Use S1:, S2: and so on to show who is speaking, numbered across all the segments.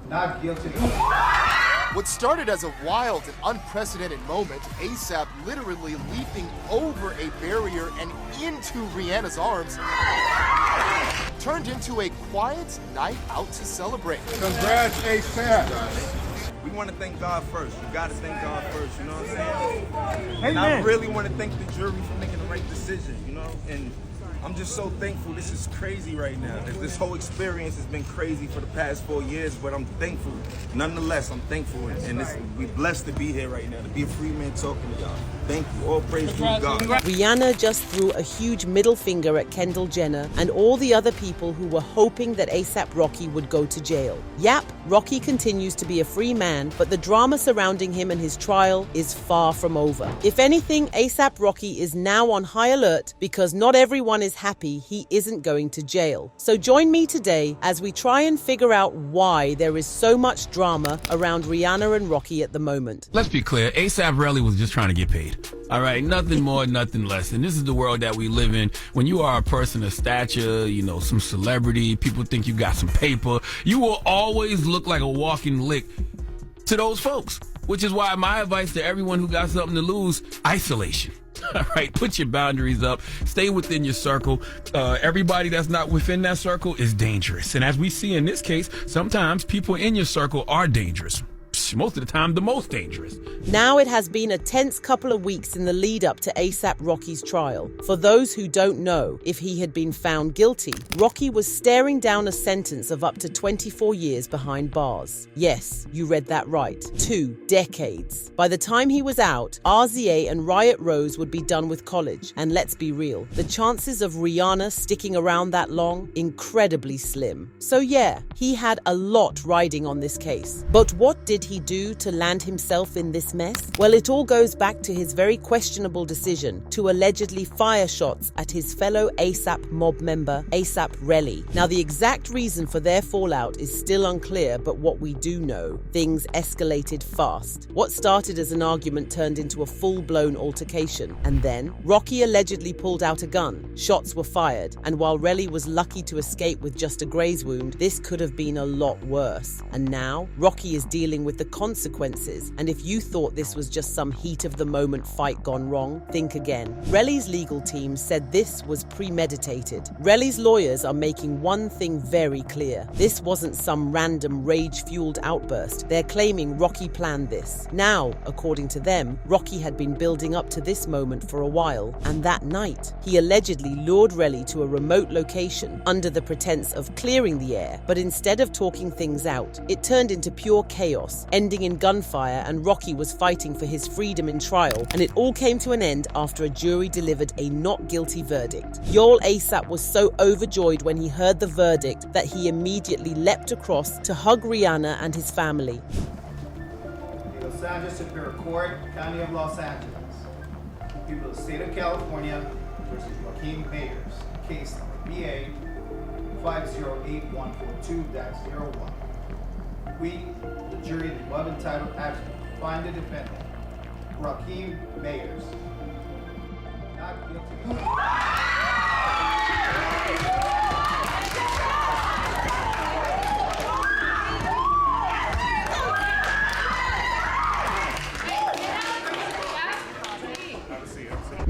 S1: Not guilty.
S2: What started as a wild and unprecedented moment, ASAP literally leaping over a barrier and into Rihanna's arms, turned into a quiet night out to celebrate.
S1: Congrats, ASAP.
S3: We want to thank God first. You got to thank God first, you know what I'm saying?
S1: Amen.
S3: And I really want to thank the jury for making the right decision, you know? And I'm just so thankful. This is crazy right now. This whole experience has been crazy for the past 4 years, but I'm thankful. Nonetheless, I'm thankful. And we're blessed to be here right now, to be a free man talking to y'all. Thank you. All praise to God.
S4: Rihanna just threw a huge middle finger at Kendall Jenner and all the other people who were hoping that ASAP Rocky would go to jail. Yap, Rocky continues to be a free man, but the drama surrounding him and his trial is far from over. If anything, ASAP Rocky is now on high alert because not everyone is happy he isn't going to jail. So join me today as we try and figure out why there is so much drama around Rihanna and Rocky at the moment.
S5: Let's be clear, ASAP Rocky was just trying to get paid. All right, nothing more, nothing less. And this is the world that we live in. When you are a person of stature, you know, some celebrity, people think you got some paper, you will always look like a walking lick to those folks. Which is why my advice to everyone who got something to lose, isolation. All right, put your boundaries up, stay within your circle. Everybody that's not within that circle is dangerous. And as we see in this case, sometimes people in your circle are dangerous. Most of the time, the most dangerous.
S4: Now it has been a tense couple of weeks in the lead up to ASAP Rocky's trial. For those who don't know, if he had been found guilty, Rocky was staring down a sentence of up to 24 years behind bars. Yes, you read that right. 2 decades. By the time he was out, RZA and Riot Rose would be done with college. And let's be real, the chances of Rihanna sticking around that long, incredibly slim. So yeah, he had a lot riding on this case. But what did he do to land himself in this mess? Well, it all goes back to his very questionable decision to allegedly fire shots at his fellow ASAP mob member, ASAP Rocky. Now, the exact reason for their fallout is still unclear, but what we do know, things escalated fast. What started as an argument turned into a full-blown altercation, and then Rocky allegedly pulled out a gun. Shots were fired, and while Rocky was lucky to escape with just a graze wound, this could have been a lot worse. And now, Rocky is dealing with the consequences, and if you thought this was just some heat-of-the-moment fight gone wrong, think again. Rocky's legal team said this was premeditated. Rocky's lawyers are making one thing very clear. This wasn't some random rage-fueled outburst. They're claiming Rocky planned this. Now, according to them, Rocky had been building up to this moment for a while, and that night, he allegedly lured Rocky to a remote location under the pretense of clearing the air, but instead of talking things out, it turned into pure chaos, ending in gunfire, and Rocky was fighting for his freedom in trial, and it all came to an end after a jury delivered a not guilty verdict. Y'all ASAP was so overjoyed when he heard the verdict that he immediately leapt across to hug Rihanna and his family.
S1: The Los Angeles Superior Court, County of Los Angeles. People of the State of California versus Joaquin Mayers. Case number BA 508142-01. We, the jury in the above entitled action, find the defendant, Joaquin Mayers, not guilty.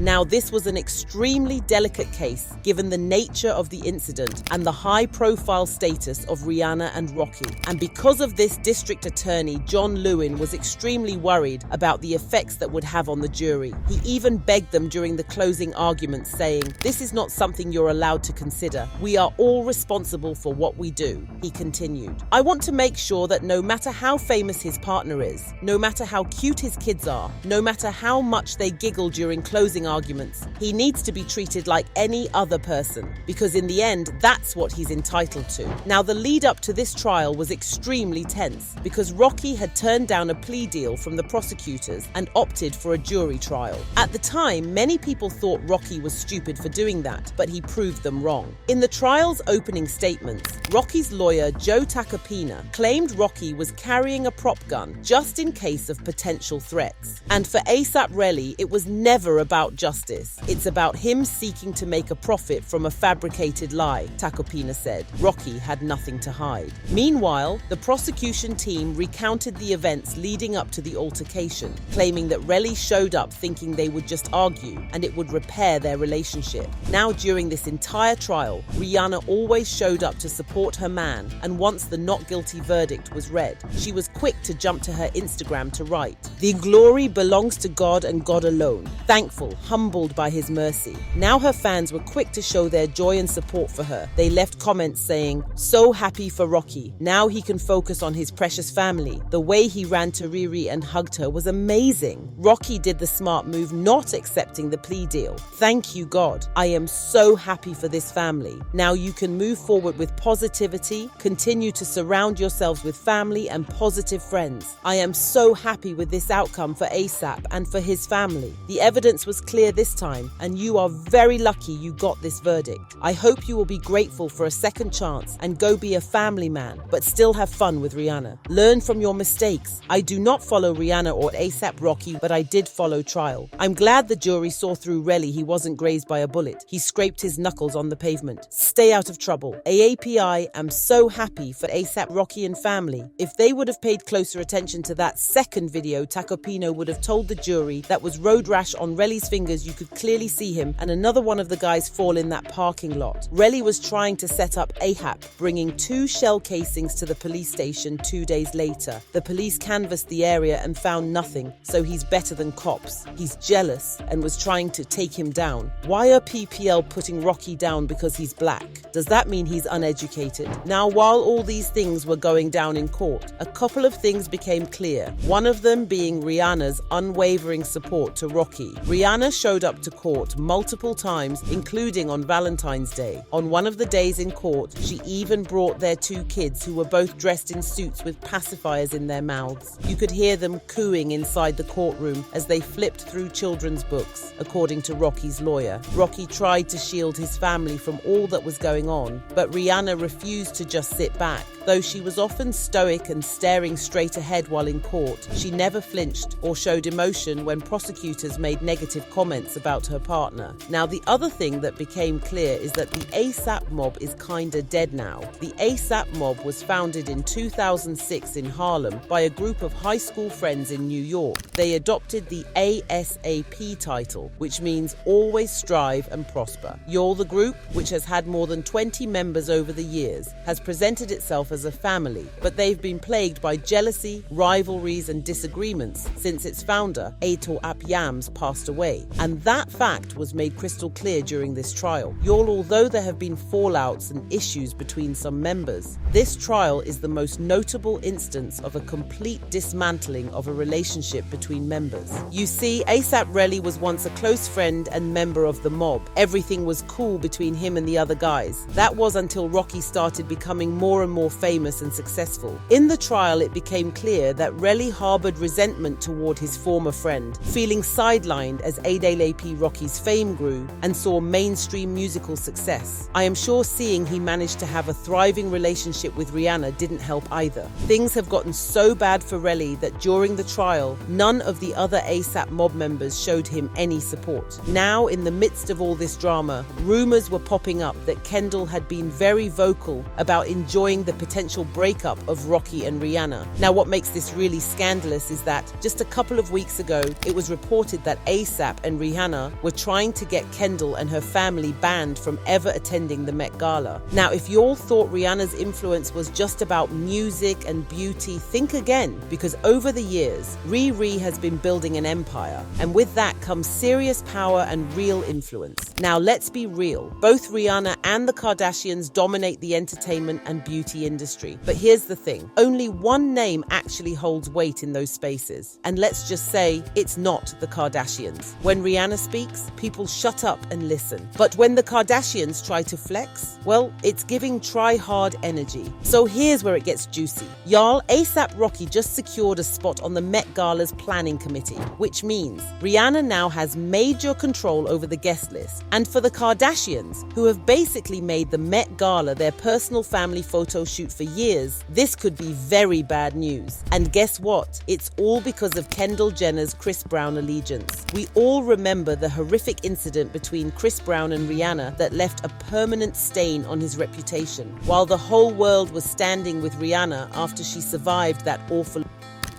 S4: Now, this was an extremely delicate case given the nature of the incident and the high-profile status of Rihanna and Rocky. And because of this, District Attorney John Lewin was extremely worried about the effects that would have on the jury. He even begged them during the closing arguments, saying, "This is not something you're allowed to consider. We are all responsible for what we do." He continued, "I want to make sure that no matter how famous his partner is, no matter how cute his kids are, no matter how much they giggle during closing arguments, he needs to be treated like any other person, because in the end, that's what he's entitled to." Now, the lead up to this trial was extremely tense because Rocky had turned down a plea deal from the prosecutors and opted for a jury trial. At the time, many people thought Rocky was stupid for doing that, but he proved them wrong. In the trial's opening statements, Rocky's lawyer, Joe Tacopina, claimed Rocky was carrying a prop gun just in case of potential threats. And for ASAP Rocky, it was never about justice. It's about him seeking to make a profit from a fabricated lie, Tacopina said. Rocky had nothing to hide. Meanwhile, the prosecution team recounted the events leading up to the altercation, claiming that Relly showed up thinking they would just argue and it would repair their relationship. Now, during this entire trial, Rihanna always showed up to support her man, and once the not guilty verdict was read, she was quick to jump to her Instagram to write, "The glory belongs to God and God alone. Thankful, humbled by his mercy." Now her fans were quick to show their joy and support for her. They left comments saying, "So happy for Rocky. Now he can focus on his precious family. The way he ran to Riri and hugged her was amazing. Rocky did the smart move not accepting the plea deal. Thank you, God. I am so happy for this family. Now you can move forward with positivity, continue to surround yourselves with family and positive friends. I am so happy with this outcome for ASAP and for his family. The evidence was clear this time, and you are very lucky you got this verdict. I hope you will be grateful for a second chance and go be a family man, but still have fun with Rihanna. Learn from your mistakes. I do not follow Rihanna or ASAP Rocky, but I did follow trial. I'm glad the jury saw through Relly. He wasn't grazed by a bullet. He scraped his knuckles on the pavement. Stay out of trouble. AAPI am so happy for ASAP Rocky and family. If they would have paid closer attention to that second video, Tacopino would have told the jury that was road rash on Relly's fingers. You could clearly see him and another one of the guys fall in that parking lot. Relly was trying to set up AHAP, bringing 2 shell casings to the police station 2 days later. The police canvassed the area and found nothing, so he's better than cops. He's jealous and was trying to take him down. Why are PPL putting Rocky down because he's black? Does that mean he's uneducated? Now, while all these things were going down in court, a couple of things became clear. One of them being Rihanna's unwavering support to Rocky. Rihanna showed up to court multiple times, including on Valentine's Day. On one of the days in court, she even brought their 2 kids who were both dressed in suits with pacifiers in their mouths. You could hear them cooing inside the courtroom as they flipped through children's books, according to Rocky's lawyer. Rocky tried to shield his family from all that was going on, but Rihanna refused to just sit back. Though she was often stoic and staring straight ahead while in court, she never flinched or showed emotion when prosecutors made negative comments about her partner. Now, the other thing that became clear is that the ASAP mob is kinda dead now. The ASAP mob was founded in 2006 in Harlem by a group of high school friends in New York. They adopted the ASAP title, which means always strive and prosper. You're the group, which has had more than 20 members over the years, has presented itself as a family, but they've been plagued by jealousy, rivalries and disagreements since its founder, Ato Apyams, passed away. And that fact was made crystal clear during this trial. Although there have been fallouts and issues between some members, this trial is the most notable instance of a complete dismantling of a relationship between members. You see, ASAP Relly was once a close friend and member of the mob. Everything was cool between him and the other guys. That was until Rocky started becoming more and more famous and successful. In the trial, it became clear that Relly harbored resentment toward his former friend, feeling sidelined as ASAP Rocky's fame grew and saw mainstream musical success. I am sure seeing he managed to have a thriving relationship with Rihanna didn't help either. Things have gotten so bad for Relly that during the trial, none of the other ASAP mob members showed him any support. Now, in the midst of all this drama, rumors were popping up that Kendall had been very vocal about enjoying the potential breakup of Rocky and Rihanna. Now, what makes this really scandalous is that just a couple of weeks ago, it was reported that ASAP and Rihanna were trying to get Kendall and her family banned from ever attending the Met Gala. Now, if you all thought Rihanna's influence was just about music and beauty, think again, because over the years, Riri has been building an empire, and with that comes serious power and real influence. Now, let's be real. Both Rihanna and the Kardashians dominate the entertainment and beauty industry. But here's the thing. Only one name actually holds weight in those spaces. And let's just say it's not the Kardashians. When Rihanna speaks, people shut up and listen. But when the Kardashians try to flex, well, it's giving try-hard energy. So here's where it gets juicy. Y'all, ASAP Rocky just secured a spot on the Met Gala's planning committee, which means Rihanna now has major control over the guest list. And for the Kardashians, who have basically made the Met Gala their personal family photo shoot for years, this could be very bad news. And guess what? It's all because of Kendall Jenner's Chris Brown allegiance. We all remember the horrific incident between Chris Brown and Rihanna that left a permanent stain on his reputation. While the whole world was standing with Rihanna after she survived that awful...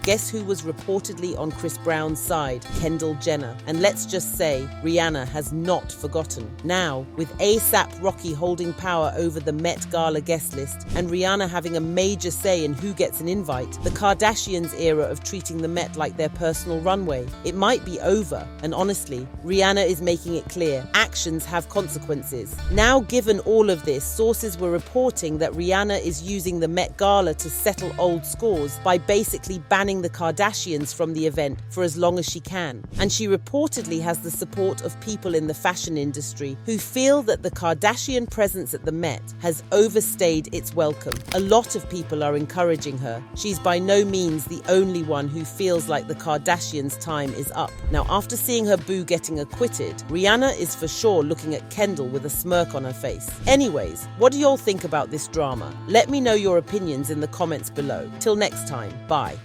S4: Guess who was reportedly on Chris Brown's side? Kendall Jenner. And let's just say, Rihanna has not forgotten. Now, with A$AP Rocky holding power over the Met Gala guest list and Rihanna having a major say in who gets an invite, the Kardashians' era of treating the Met like their personal runway, it might be over. And honestly, Rihanna is making it clear, actions have consequences. Now, given all of this, sources were reporting that Rihanna is using the Met Gala to settle old scores by basically banning the Kardashians from the event for as long as she can. And she reportedly has the support of people in the fashion industry who feel that the Kardashian presence at the Met has overstayed its welcome. A lot of people are encouraging her. She's by no means the only one who feels like the Kardashians' time is up. Now, after seeing her boo getting acquitted, Rihanna is for sure looking at Kendall with a smirk on her face. Anyways, what do y'all think about this drama? Let me know your opinions in the comments below. Till next time, bye.